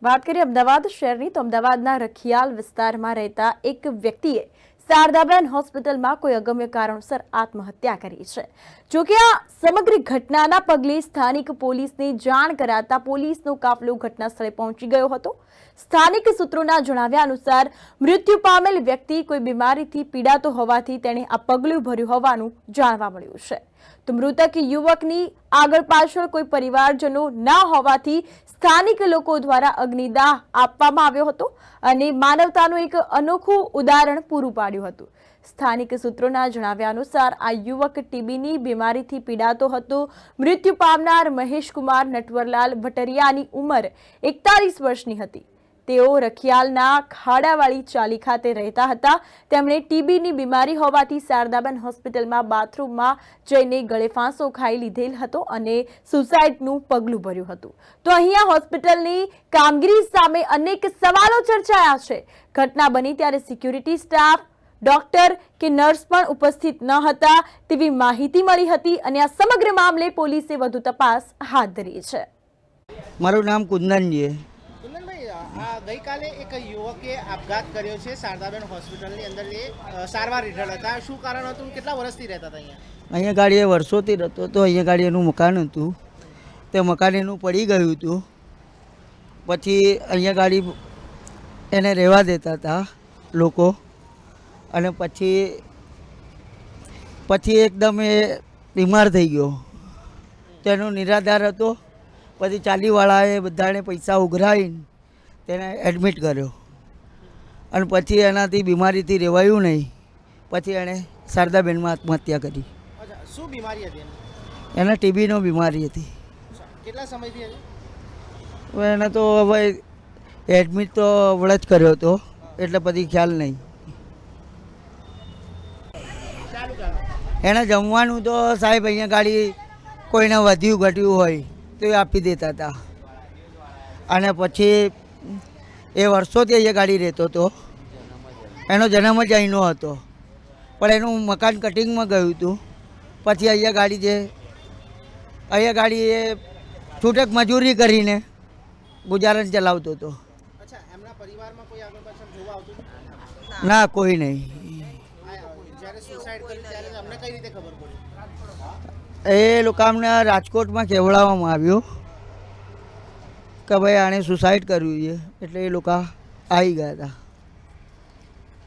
વાત કરીએ અમદાવાદ શહેરની તો અમદાવાદના રખિયાલ વિસ્તારમાં રહેતા એક વ્યક્તિએ શારદાબેન હોસ્પિટલમાં કોઈ અગમ્ય કારણોસર આત્મહત્યા કરી છે। જોકે આ સમગ્ર ઘટનાના પગલે સ્થાનિક પોલીસને જાણ કરાતા પોલીસનો કાફલો ઘટના સ્થળે પહોંચી ગયો હતો। સ્થાનિક સૂત્રોના જણાવ્યા અનુસાર મૃત્યુ પામેલ વ્યક્તિ કોઈ બીમારીથી પીડાતો હોવાથી તેણે આ પગલું ભર્યું હોવાનું જાણવા મળ્યું છે। તો મૃતક યુવકની આગળ પાછળ કોઈ પરિવારજનો ના હોવાથી સ્થાનિક લોકો દ્વારા અગ્નિદાહ આપવામાં આવ્યો હતો અને માનવતાનું એક અનોખું ઉદાહરણ પૂરું પાડ્યું હતું। સ્થાનિક સૂત્રોના જણાવ્યા અનુસાર આ યુવક ટીબીની બીમારીથી પીડાતો હતો। મૃત્યુ પામનાર મહેશકુમાર નટવરલાલ ભટરિયાની ઉંમર 41 વર્ષની હતી। તેઓ રખિયાલના ખાડાવાળી ચાલી ખાતે રહેતા હતા। તેમણે ટીબીની બીમારી હોવાથી શારદાબેન હોસ્પિટલમાં બાથરૂમમાં જઈને ગળે ફાંસો ખાઈ લીધેલ હતો અને સુસાઇડનું પગલું ભર્યું હતું। તો અહીંયા હોસ્પિટલની કામગીરી સામે અનેક સવાલો ચર્ચાયા છે। ઘટના બની ત્યારે સિક્યુરિટી સ્ટાફ, ડોક્ટર કે નર્સ પણ ઉપસ્થિત ન હતા તેવી માહિતી મળી હતી અને આ સમગ્ર મામલે પોલીસે વધુ તપાસ હાથ ધરી છે। મારું નામ કુંદન છે। ગઈકાલે એક યુવકે આપઘાત કર્યો છે શારદાબેન હોસ્પિટલની અંદર। એ સારવાર હેઠળ હતા। શું કારણ હતું? કેટલા વર્ષથી રહેતા હતા અહીંયા? ગાડી એ વર્ષોથી રહેતો હતો। અહીંયા ગાડી એનું મકાન હતું, તે મકાન એનું પડી ગયું હતું। પછી અહીંયા ગાડી એને રહેવા દેતા હતા લોકો, અને પછી એકદમ એ બીમાર થઈ ગયો। તેનો નિરાધાર હતો। પછી ચાલીવાળાએ બધાને પૈસા ઉઘરાવીને તેને એડમિટ કર્યો, અને પછી એનાથી બીમારીથી રહેવાયું નહીં। પછી એણે શારદાબેનમાં આત્મહત્યા કરી। શું બીમારી હતી? એને ટીબીનો બીમારી હતી। કેટલા સમયથી હતી? હવે એને તો હવે એડમિટ તો હમણાં જ કર્યો હતો, એટલે પછી ખ્યાલ નહીં। એને જમવાનું તો સાહેબ અહીંયા ગાડી કોઈને વધ્યું ઘટ્યું હોય તો એ આપી દેતા હતા। અને પછી એ વર્ષોથી અહીંયા ગાડી રહેતો હતો। એનો જન્મ જ અહીંનો હતો, પણ એનું મકાન કટિંગમાં ગયું હતું। પછી અહીંયા ગાડી એ છૂટક મજૂરી કરીને ગુજારણ ચલાવતો હતો। એમના પરિવારમાં કોઈ આગળ પાછળ જોવા આવતું? ના, કોઈ નહીં। જ્યારે સુસાઇડ કરી ત્યારે અમને કઈ રીતે ખબર પડી? એ લોકો અમને રાજકોટમાં કહેવડાવવામાં આવ્યું કે ભાઈ આણે સુસાઇડ કર્યું છે, એટલે એ લોકો આવી ગયા હતા।